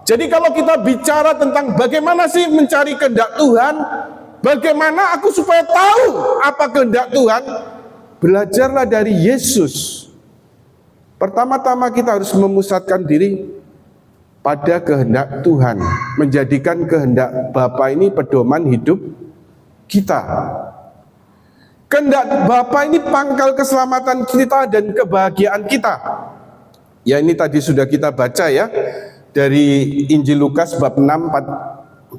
Jadi kalau kita bicara tentang bagaimana sih mencari kehendak Tuhan, bagaimana aku supaya tahu apa kehendak Tuhan, belajarlah dari Yesus. Pertama-tama kita harus memusatkan diri pada kehendak Tuhan, menjadikan kehendak Bapa ini pedoman hidup kita. Kehendak Bapa ini pangkal keselamatan kita dan kebahagiaan kita. Ya, ini tadi sudah kita baca ya, dari Injil Lukas bab 6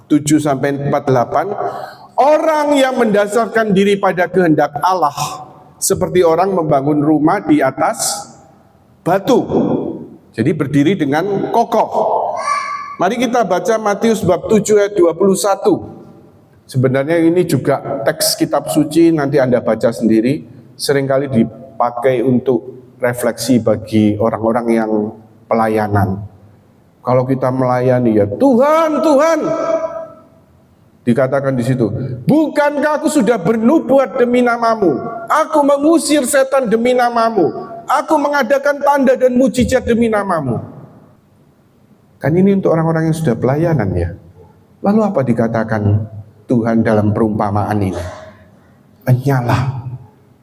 7 sampai 48. Orang yang mendasarkan diri pada kehendak Allah seperti orang membangun rumah di atas batu. Jadi berdiri dengan kokoh. Mari kita baca Matius bab 7 ayat 21. Sebenarnya ini juga teks kitab suci, nanti Anda baca sendiri. Seringkali dipakai untuk refleksi bagi orang-orang yang pelayanan. Kalau kita melayani ya Tuhan, Tuhan, dikatakan di situ, bukankah aku sudah bernubuat demi namamu? Aku mengusir setan demi namamu. Aku mengadakan tanda dan mujizat demi namamu. Kan ini untuk orang-orang yang sudah pelayanan ya. Lalu apa dikatakan Tuhan dalam perumpamaan ini? Enyalah,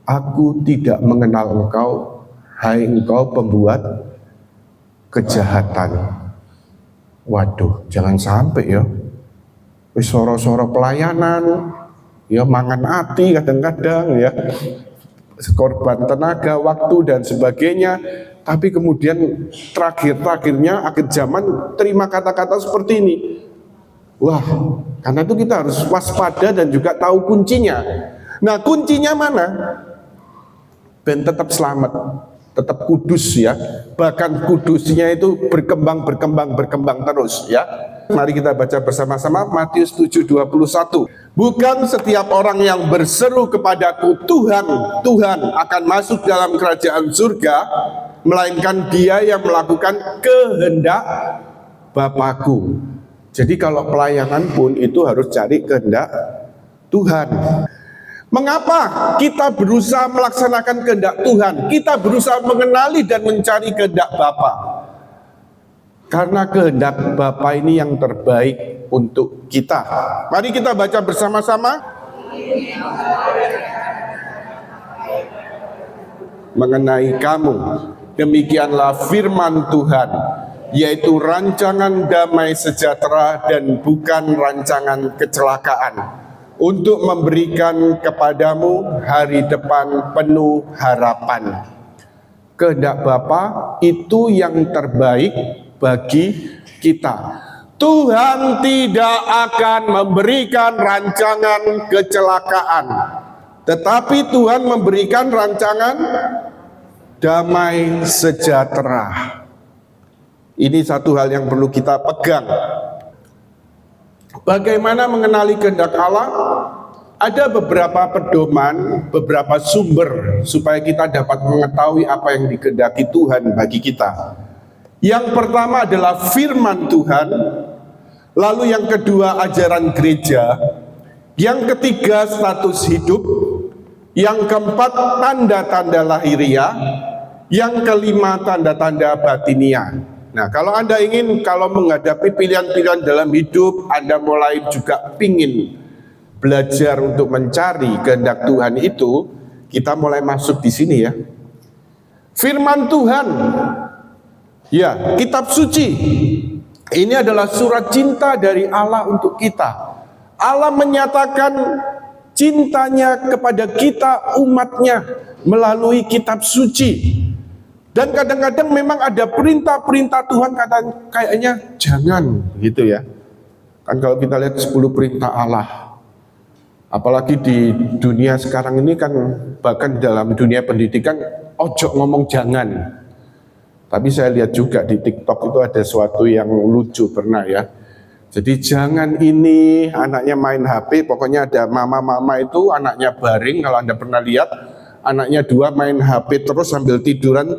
aku tidak mengenal engkau, hai engkau pembuat kejahatan. Waduh, jangan sampai ya. Wis soro-soro pelayanan, ya mangan ati kadang-kadang ya, korban tenaga, waktu dan sebagainya. Tapi kemudian terakhirnya akhir zaman terima kata-kata seperti ini. Wah, karena itu kita harus waspada dan juga tahu kuncinya. Nah, kuncinya mana? Ben tetap selamat, tetap kudus ya. Bahkan kudusnya itu berkembang terus ya. Mari kita baca bersama-sama Matius 7:21. Bukan setiap orang yang berseru kepadaku Tuhan, Tuhan akan masuk dalam kerajaan surga, melainkan dia yang melakukan kehendak Bapakku. Jadi kalau pelayanan pun itu harus cari kehendak Tuhan. Mengapa kita berusaha melaksanakan kehendak Tuhan? Kita berusaha mengenali dan mencari kehendak Bapa. Karena kehendak Bapa ini yang terbaik untuk kita. Mari kita baca bersama-sama. Mengenai kamu, demikianlah firman Tuhan, yaitu rancangan damai sejahtera dan bukan rancangan kecelakaan, untuk memberikan kepadamu hari depan penuh harapan. Kehendak Bapa itu yang terbaik bagi kita. Tuhan tidak akan memberikan rancangan kecelakaan, tetapi Tuhan memberikan rancangan damai sejahtera. Ini satu hal yang perlu kita pegang. Bagaimana mengenali kehendak Allah? Ada beberapa pedoman, beberapa sumber supaya kita dapat mengetahui apa yang dikehendaki Tuhan bagi kita. Yang pertama adalah firman Tuhan, lalu yang kedua ajaran gereja, yang ketiga status hidup, yang keempat tanda-tanda lahiriah, yang kelima tanda-tanda batiniah. Nah, kalau Anda ingin, kalau menghadapi pilihan-pilihan dalam hidup, Anda mulai juga pingin belajar untuk mencari kehendak Tuhan itu, kita mulai masuk di sini ya. Firman Tuhan, ya, kitab suci. Ini adalah surat cinta dari Allah untuk kita. Allah menyatakan cintanya kepada kita umatnya melalui kitab suci. Dan kadang-kadang memang ada perintah-perintah Tuhan kayaknya jangan gitu ya. Kan kalau kita lihat 10 perintah Allah, apalagi di dunia sekarang ini kan, bahkan dalam dunia pendidikan, ojo ngomong jangan. Tapi saya lihat juga di TikTok itu ada sesuatu yang lucu pernah ya. Jadi jangan ini anaknya main HP, pokoknya ada mama-mama itu anaknya baring, kalau Anda pernah lihat, anaknya dua main HP terus sambil tiduran.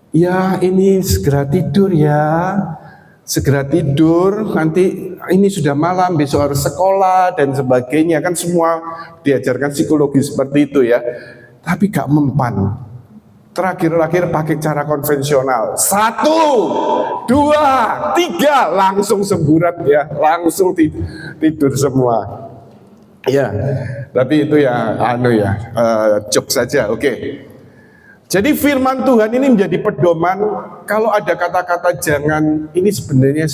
Ya ini segera tidur ya, segera tidur, nanti ini sudah malam, besok harus sekolah dan sebagainya. Kan semua diajarkan psikologi seperti itu ya. Tapi gak mempan. terakhir pakai cara konvensional. 1, 2, 3 langsung semburat ya, langsung tidur semua. Ya, tapi itu ya joke saja. Oke. Jadi firman Tuhan ini menjadi pedoman. Kalau ada kata-kata jangan, ini sebenarnya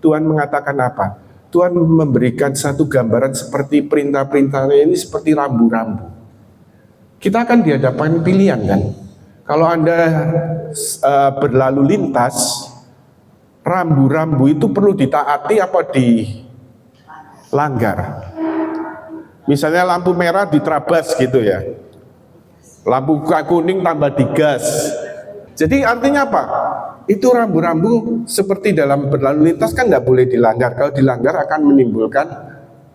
Tuhan mengatakan apa? Tuhan memberikan satu gambaran seperti perintah-perintahnya ini seperti rambu-rambu. Kita akan dihadapkan pilihan kan. Kalau Anda berlalu lintas, rambu-rambu itu perlu ditaati apa dilanggar? Misalnya lampu merah diterabas gitu ya. Lampu kuning tambah digas. Jadi artinya apa? Itu rambu-rambu seperti dalam berlalu lintas kan nggak boleh dilanggar. Kalau dilanggar akan menimbulkan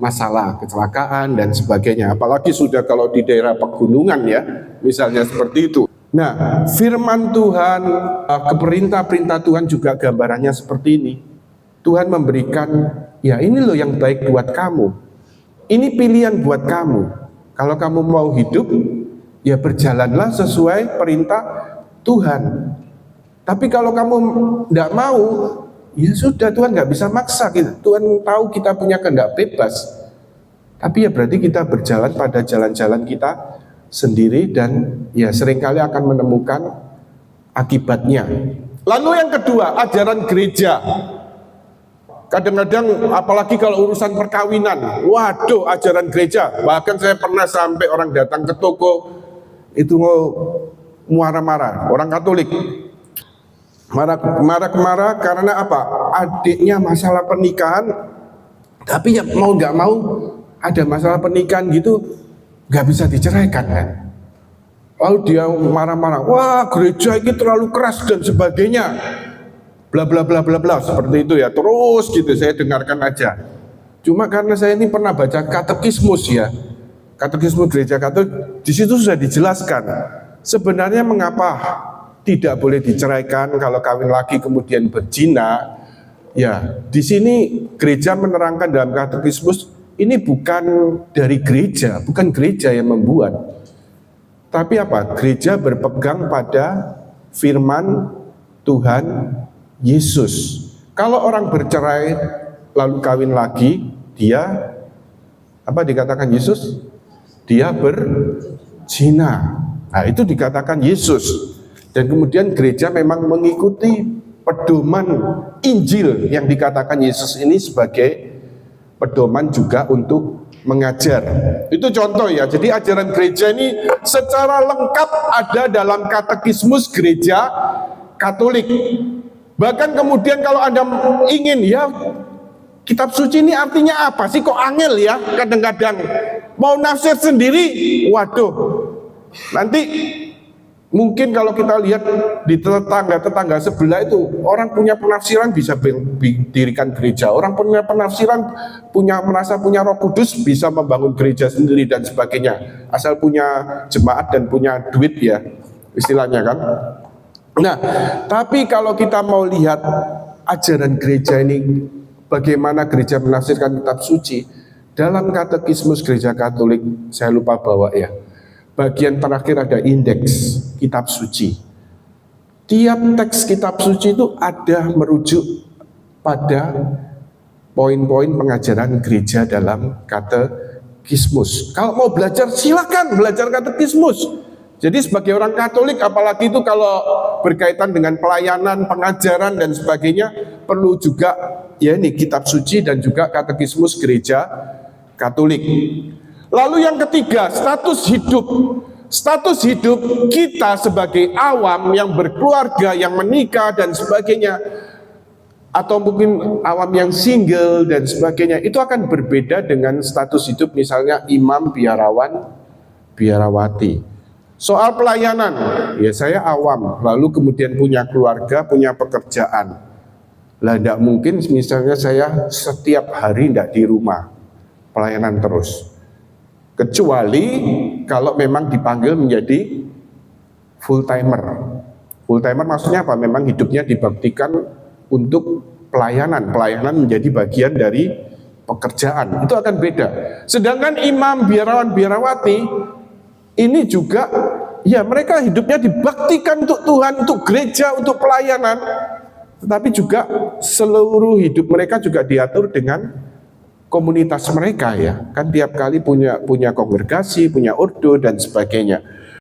masalah, kecelakaan dan sebagainya. Apalagi sudah kalau di daerah pegunungan ya, misalnya seperti itu. Nah, firman Tuhan, perintah-perintah Tuhan juga gambarannya seperti ini. Tuhan memberikan, ya ini loh yang baik buat kamu. Ini pilihan buat kamu. Kalau kamu mau hidup, ya berjalanlah sesuai perintah Tuhan. Tapi kalau kamu tidak mau, ya sudah, Tuhan nggak bisa maksa gitu. Tuhan tahu kita punya kehendak bebas. Tapi ya berarti kita berjalan pada jalan-jalan kita sendiri dan ya seringkali akan menemukan akibatnya. Lalu yang kedua, ajaran gereja. Kadang-kadang apalagi kalau urusan perkawinan, waduh ajaran gereja. Bahkan saya pernah sampai orang datang ke toko itu marah-marah, orang Katolik. Marah-marah karena apa? Adiknya masalah pernikahan, tapi ya mau nggak mau ada masalah pernikahan gitu, nggak bisa diceraikan kan? Lalu dia marah-marah, wah gereja ini terlalu keras dan sebagainya, bla bla bla bla bla seperti itu ya. Terus gitu saya dengarkan aja. Cuma karena saya ini pernah baca katekismus ya, katekismus gereja Katolik, di situ sudah dijelaskan sebenarnya mengapa tidak boleh diceraikan kalau kawin lagi kemudian berzina. Ya, di sini gereja menerangkan dalam katekismus ini bukan dari gereja, bukan gereja yang membuat. Tapi apa? Gereja berpegang pada firman Tuhan Yesus. Kalau orang bercerai lalu kawin lagi, dia apa dikatakan Yesus? Dia berzina. Nah, itu dikatakan Yesus. Dan kemudian gereja memang mengikuti pedoman Injil yang dikatakan Yesus ini sebagai pedoman juga untuk mengajar. Itu contoh ya. Jadi ajaran gereja ini secara lengkap ada dalam katekismus gereja Katolik. Bahkan kemudian kalau Anda ingin ya, kitab suci ini artinya apa sih? Kok angel ya kadang-kadang. Mau nafsir sendiri, waduh. Nanti mungkin kalau kita lihat di tetangga sebelah itu, orang punya penafsiran bisa dirikan gereja. Orang punya penafsiran, merasa punya Roh Kudus, bisa membangun gereja sendiri dan sebagainya. Asal punya jemaat dan punya duit ya, istilahnya kan. Nah, tapi kalau kita mau lihat ajaran gereja ini, bagaimana gereja menafsirkan kitab suci, dalam katekismus gereja Katolik, saya lupa bawa ya, bagian terakhir ada indeks kitab suci. Tiap teks kitab suci itu ada merujuk pada poin-poin pengajaran gereja dalam katekismus. Kalau mau belajar silakan belajar katekismus. Jadi sebagai orang Katolik, apalagi itu kalau berkaitan dengan pelayanan, pengajaran dan sebagainya, perlu juga ya ini kitab suci dan juga katekismus gereja Katolik. Lalu yang ketiga, status hidup. Status hidup kita sebagai awam yang berkeluarga, yang menikah dan sebagainya, atau mungkin awam yang single dan sebagainya, itu akan berbeda dengan status hidup misalnya imam, biarawan, biarawati. Soal pelayanan, ya saya awam, lalu kemudian punya keluarga, punya pekerjaan. Lah tidak mungkin misalnya saya setiap hari tidak di rumah, pelayanan terus. Kecuali kalau memang dipanggil menjadi full timer. Full timer maksudnya apa? Memang hidupnya dibaktikan untuk pelayanan. Pelayanan menjadi bagian dari pekerjaan. Itu akan beda. Sedangkan imam, biarawan, biarawati ini juga ya mereka hidupnya dibaktikan untuk Tuhan, untuk gereja, untuk pelayanan, tetapi juga seluruh hidup mereka juga diatur dengan komunitas mereka ya. Kan tiap kali punya kongregasi, punya ordo dan sebagainya.